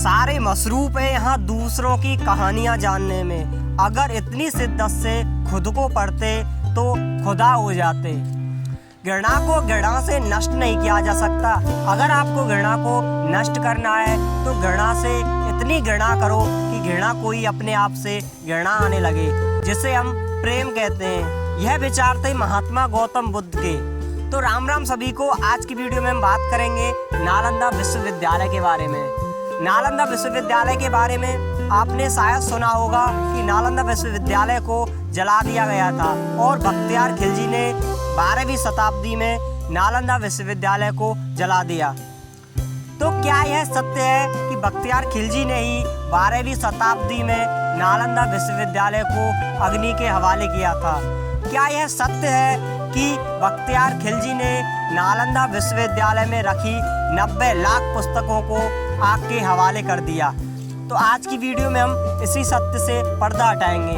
सारे मसरूफ़ हैं यहाँ दूसरों की कहानियाँ जानने में। अगर इतनी शिद्दत से खुद को पढ़ते तो खुदा हो जाते। घृणा को घृणा से नष्ट नहीं किया जा सकता। अगर आपको घृणा को नष्ट करना है तो घृणा से इतनी घृणा करो कि घृणा कोई अपने आप से घृणा आने लगे, जिसे हम प्रेम कहते हैं। यह विचार थे महात्मा गौतम बुद्ध के। तो राम राम सभी को। आज की वीडियो में हम बात करेंगे नालंदा विश्वविद्यालय के बारे में। नालंदा विश्वविद्यालय के बारे में आपने शायद सुना होगा कि नालंदा विश्वविद्यालय को जला दिया गया था और बख्तियार खिलजी ने 12वीं शताब्दी में नालंदा विश्वविद्यालय को जला दिया। तो क्या यह सत्य है कि बख्तियार खिलजी ने ही 12वीं शताब्दी में नालंदा विश्वविद्यालय को अग्नि के हवाले किया था? क्या यह सत्य है कि बख्तियार खिलजी ने नालंदा विश्वविद्यालय में रखी 90 लाख पुस्तकों को आग के हवाले कर दिया? तो आज की वीडियो में हम इसी सत्य से पर्दा हटाएंगे।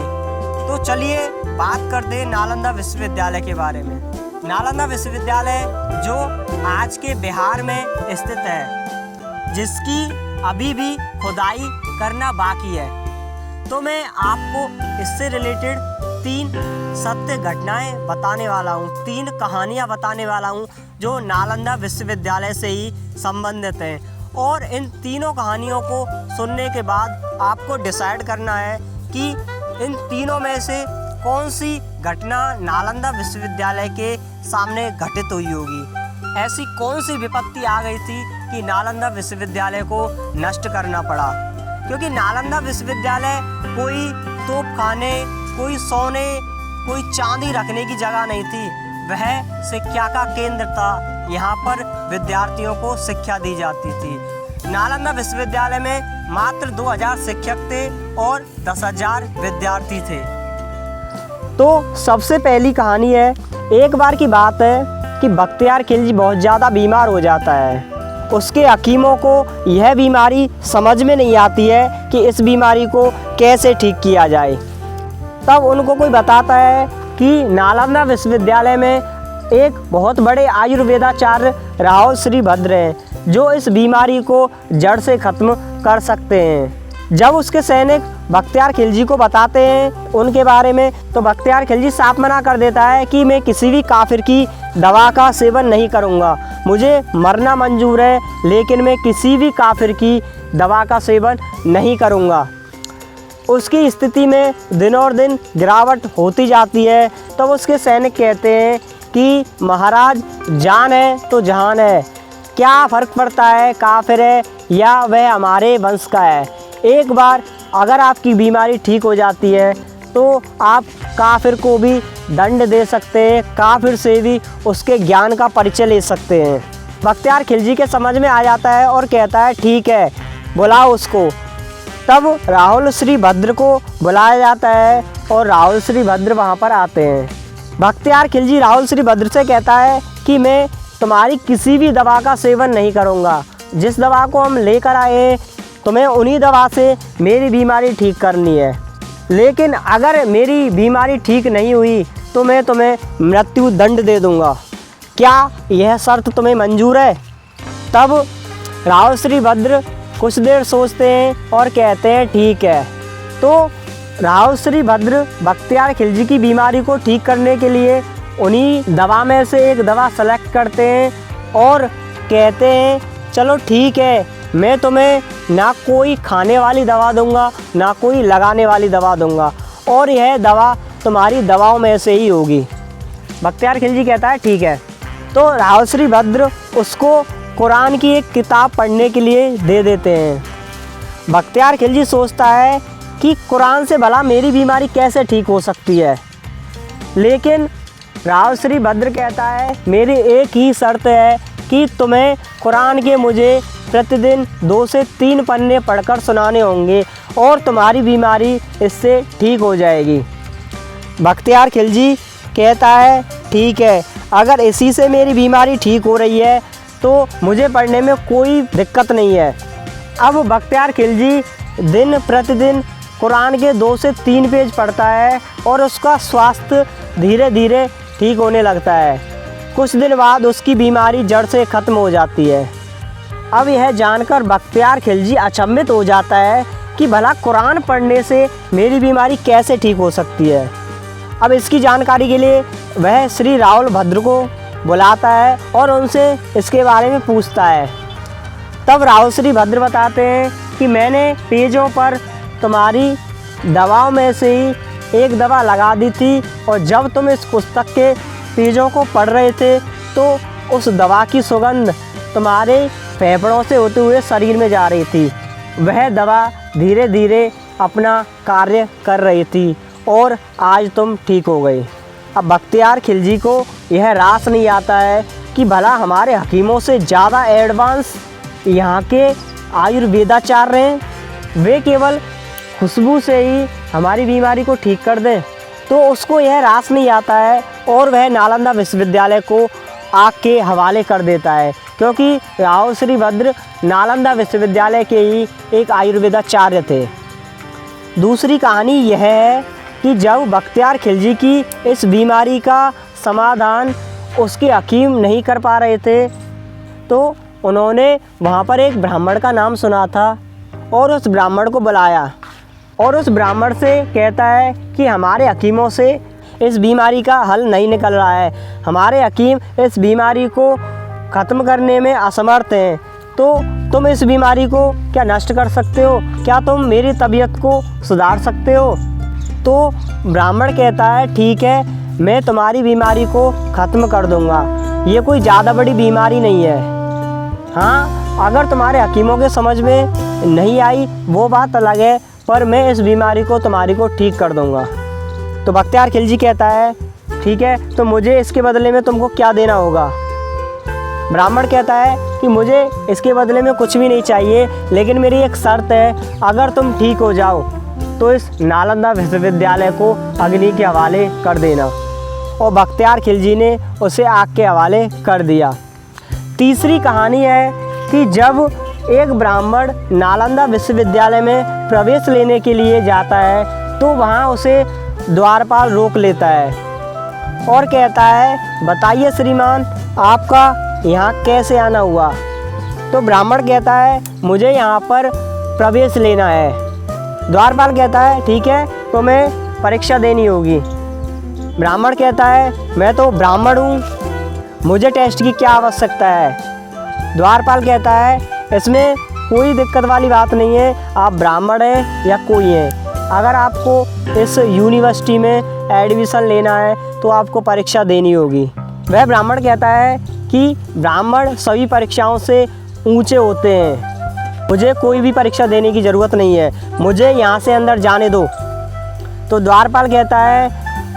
तो चलिए बात करते हैं नालंदा विश्वविद्यालय के बारे में। नालंदा विश्वविद्यालय जो आज के बिहार में स्थित है, जिसकी अभी भी खुदाई करना बाकी है। तो मैं आपको इससे रिलेटेड 3 सत्य घटनाएं बताने वाला हूँ, 3 कहानियाँ बताने वाला हूँ जो नालंदा विश्वविद्यालय से ही संबंधित हैं। और इन तीनों कहानियों को सुनने के बाद आपको डिसाइड करना है कि इन तीनों में से कौन सी घटना नालंदा विश्वविद्यालय के सामने घटित हुई होगी। ऐसी कौन सी विपत्ति आ गई थी कि नालंदा विश्वविद्यालय को नष्ट करना पड़ा? क्योंकि नालंदा विश्वविद्यालय कोई तोपखाने, कोई सोने, कोई चांदी रखने की जगह नहीं थी। वह शिक्षा का केंद्र था। यहाँ पर विद्यार्थियों को शिक्षा दी जाती थी। नालंदा विश्वविद्यालय में मात्र 2000 शिक्षक थे और 10,000 विद्यार्थी थे। तो सबसे पहली कहानी है, एक बार की बात है कि बख्तियार खिलजी बहुत ज़्यादा बीमार हो जाता है। उसके हकीमों को यह बीमारी समझ में नहीं आती है कि इस बीमारी को कैसे ठीक किया जाए। तब उनको कोई बताता है कि नालंदा विश्वविद्यालय में एक बहुत बड़े आयुर्वेदाचार्य राहुल श्रीभद्र हैं जो इस बीमारी को जड़ से ख़त्म कर सकते हैं। जब उसके सैनिक बख्तियार खिलजी को बताते हैं उनके बारे में, तो बख्तियार खिलजी साफ मना कर देता है कि मैं किसी भी काफिर की दवा का सेवन नहीं करूंगा। मुझे मरना मंजूर है, लेकिन मैं किसी भी काफिर की दवा का सेवन नहीं करूंगा। उसकी स्थिति में दिन और दिन गिरावट होती जाती है। तब उसके सैनिक कहते हैं कि महाराज, जान है तो जहान है, क्या फ़र्क पड़ता है काफिर है या वह हमारे वंश का है। एक बार अगर आपकी बीमारी ठीक हो जाती है तो आप काफिर को भी दंड दे सकते हैं, काफिर से भी उसके ज्ञान का परिचय ले सकते हैं। बख्तियार खिलजी के समझ में आ जाता है और कहता है ठीक है, बुलाओ उसको। तब राहुल श्रीभद्र को बुलाया जाता है और राहुल श्रीभद्र वहाँ पर आते हैं। बख्तियार खिलजी राहुल श्रीभद्र से कहता है कि मैं तुम्हारी किसी भी दवा का सेवन नहीं करूँगा। जिस दवा को हम लेकर आए हैं तुम्हें उन्हीं दवा से मेरी बीमारी ठीक करनी है, लेकिन अगर मेरी बीमारी ठीक नहीं हुई तो मैं तुम्हें मृत्यु दंड दे दूँगा। क्या यह शर्त तुम्हें मंजूर है? तब राहुल श्रीभद्र कुछ देर सोचते हैं और कहते हैं ठीक है। तो राहुल श्रीभद्र बख्तियार खिलजी की बीमारी को ठीक करने के लिए उन्हीं दवा में से एक दवा सेलेक्ट करते हैं और कहते हैं चलो ठीक है, मैं तुम्हें ना कोई खाने वाली दवा दूंगा ना कोई लगाने वाली दवा दूंगा, और यह दवा तुम्हारी दवाओं में से ही होगी। बख्तियार खिलजी कहता है ठीक है। तो राहुल श्रीभद्र उसको कुरान की एक किताब पढ़ने के लिए दे देते हैं। बख्तियार खिलजी सोचता है कि कुरान से भला मेरी बीमारी कैसे ठीक हो सकती है, लेकिन राहुल श्रीभद्र कहता है मेरी एक ही शर्त है कि तुम्हें कुरान के मुझे प्रतिदिन 2 से 3 पन्ने पढ़कर सुनाने होंगे और तुम्हारी बीमारी इससे ठीक हो जाएगी। बख्तियार खिलजी कहता है ठीक है, अगर इसी से मेरी बीमारी ठीक हो रही है तो मुझे पढ़ने में कोई दिक्कत नहीं है। अब बख्तियार खिलजी दिन प्रतिदिन कुरान के 2 से 3 पेज पढ़ता है और उसका स्वास्थ्य धीरे धीरे ठीक होने लगता है। कुछ दिन बाद उसकी बीमारी जड़ से ख़त्म हो जाती है। अब यह जानकर बख्तियार खिलजी अचंभित हो जाता है कि भला कुरान पढ़ने से मेरी बीमारी कैसे ठीक हो सकती है। अब इसकी जानकारी के लिए वह श्री राहुल भद्र को बुलाता है और उनसे इसके बारे में पूछता है। तब राहुल श्री भद्र बताते हैं कि मैंने पेजों पर तुम्हारी दवाओं में से ही एक दवा लगा दी थी और जब तुम इस पुस्तक के पेजों को पढ़ रहे थे तो उस दवा की सुगंध तुम्हारे फेफड़ों से होते हुए शरीर में जा रही थी। वह दवा धीरे धीरे अपना कार्य कर रही थी और आज तुम ठीक हो गए। अब बख्तियार खिलजी को यह रास नहीं आता है कि भला हमारे हकीमों से ज़्यादा एडवांस यहाँ के आयुर्वेदाचार्य हैं। वे केवल खुशबू से ही हमारी बीमारी को ठीक कर दें। तो उसको यह रास नहीं आता है और वह नालंदा विश्वविद्यालय को आग के हवाले कर देता है, क्योंकि राहुल श्री भद्र नालंदा विश्वविद्यालय के ही एक आयुर्वेदाचार्य थे। दूसरी कहानी यह है कि जब बख्तियार खिलजी की इस बीमारी का समाधान उसके हकीम नहीं कर पा रहे थे तो उन्होंने वहाँ पर एक ब्राह्मण का नाम सुना था और उस ब्राह्मण को बुलाया और उस ब्राह्मण से कहता है कि हमारे हकीमों से इस बीमारी का हल नहीं निकल रहा है, हमारे हकीम इस बीमारी को ख़त्म करने में असमर्थ हैं, तो तुम इस बीमारी को क्या नष्ट कर सकते हो? क्या तुम मेरी तबीयत को सुधार सकते हो? तो ब्राह्मण कहता है ठीक है, मैं तुम्हारी बीमारी को ख़त्म कर दूंगा। ये कोई ज़्यादा बड़ी बीमारी नहीं है। हाँ, अगर तुम्हारे हकीमों के समझ में नहीं आई वो बात अलग है, पर मैं इस बीमारी को तुम्हारी को ठीक कर दूंगा। तो बख्तियार खिलजी कहता है ठीक है, तो मुझे इसके बदले में तुमको क्या देना होगा? ब्राह्मण कहता है कि मुझे इसके बदले में कुछ भी नहीं चाहिए, लेकिन मेरी एक शर्त है, अगर तुम ठीक हो जाओ तो इस नालंदा विश्वविद्यालय को अग्नि के हवाले कर देना। और बख्तियार खिलजी ने उसे आग के हवाले कर दिया। तीसरी कहानी है कि जब एक ब्राह्मण नालंदा विश्वविद्यालय में प्रवेश लेने के लिए जाता है तो वहाँ उसे द्वारपाल रोक लेता है और कहता है बताइए श्रीमान, आपका यहाँ कैसे आना हुआ? तो ब्राह्मण कहता है मुझे यहाँ पर प्रवेश लेना है। द्वारपाल कहता है ठीक है, तुम्हें परीक्षा देनी होगी। ब्राह्मण कहता है मैं तो ब्राह्मण हूँ, मुझे टेस्ट की क्या आवश्यकता है? द्वारपाल कहता है इसमें कोई दिक्कत वाली बात नहीं है, आप ब्राह्मण हैं या कोई हैं, अगर आपको इस यूनिवर्सिटी में एडमिशन लेना है तो आपको परीक्षा देनी होगी। वह ब्राह्मण कहता है कि ब्राह्मण सभी परीक्षाओं से ऊंचे होते हैं, मुझे कोई भी परीक्षा देने की ज़रूरत नहीं है, मुझे यहाँ से अंदर जाने दो। तो द्वारपाल कहता है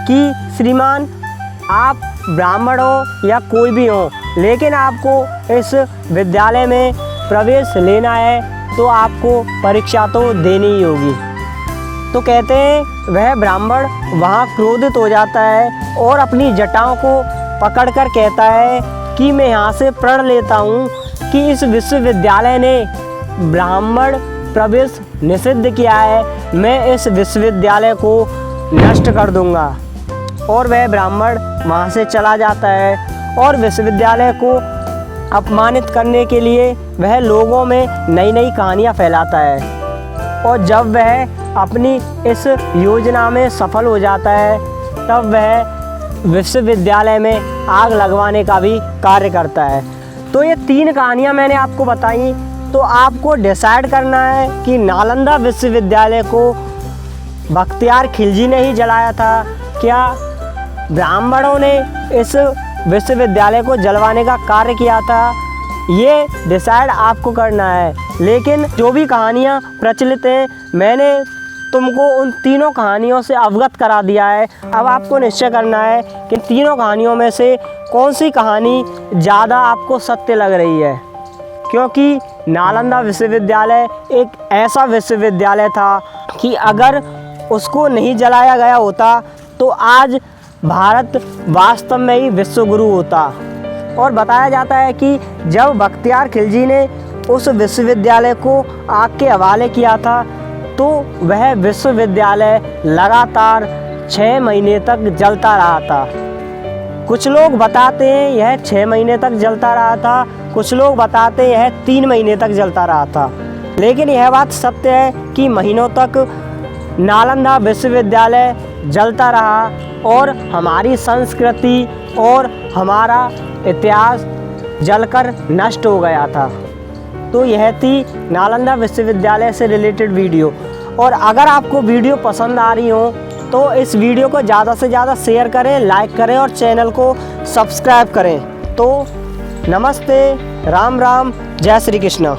कि श्रीमान, आप ब्राह्मण हो या कोई भी हो, लेकिन आपको इस विद्यालय में प्रवेश लेना है तो आपको परीक्षा तो देनी ही होगी। तो कहते हैं वह ब्राह्मण वहाँ क्रोधित हो जाता है और अपनी जटाओं को पकड़कर कहता है कि मैं यहाँ से प्रण लेता हूँ कि इस विश्वविद्यालय ने ब्राह्मण प्रवेश निषिद्ध किया है, मैं इस विश्वविद्यालय को नष्ट कर दूँगा। और वह ब्राह्मण वहाँ से चला जाता है और विश्वविद्यालय को अपमानित करने के लिए वह लोगों में नई नई कहानियाँ फैलाता है। और जब वह अपनी इस योजना में सफल हो जाता है तब वह विश्वविद्यालय में आग लगवाने का भी कार्य करता है। तो ये 3 कहानियाँ मैंने आपको बताई। तो आपको डिसाइड करना है कि नालंदा विश्वविद्यालय को बख्तियार खिलजी ने ही जलाया था, क्या ब्राह्मणों ने इस विश्वविद्यालय को जलवाने का कार्य किया था? ये डिसाइड आपको करना है। लेकिन जो भी कहानियाँ प्रचलित हैं मैंने तुमको उन तीनों कहानियों से अवगत करा दिया है। अब आपको निश्चय करना है कि तीनों कहानियों में से कौन सी कहानी ज़्यादा आपको सत्य लग रही है, क्योंकि नालंदा विश्वविद्यालय एक ऐसा विश्वविद्यालय था कि अगर उसको नहीं जलाया गया होता तो आज भारत वास्तव में ही विश्वगुरु होता। और बताया जाता है कि जब बख्तियार खिलजी ने उस विश्वविद्यालय को आग के हवाले किया था तो वह विश्वविद्यालय लगातार 6 महीने तक जलता रहा था। कुछ लोग बताते हैं यह 6 महीने तक जलता रहा था, कुछ लोग बताते यह 3 महीने तक जलता रहा था, लेकिन यह बात सत्य है कि महीनों तक नालंदा विश्वविद्यालय जलता रहा और हमारी संस्कृति और हमारा इतिहास जलकर नष्ट हो गया था। तो यह थी नालंदा विश्वविद्यालय से रिलेटेड वीडियो। और अगर आपको वीडियो पसंद आ रही हो तो इस वीडियो को ज़्यादा से ज़्यादा शेयर करें, लाइक करें और चैनल को सब्सक्राइब करें। तो नमस्ते, राम राम, जय श्री कृष्ण।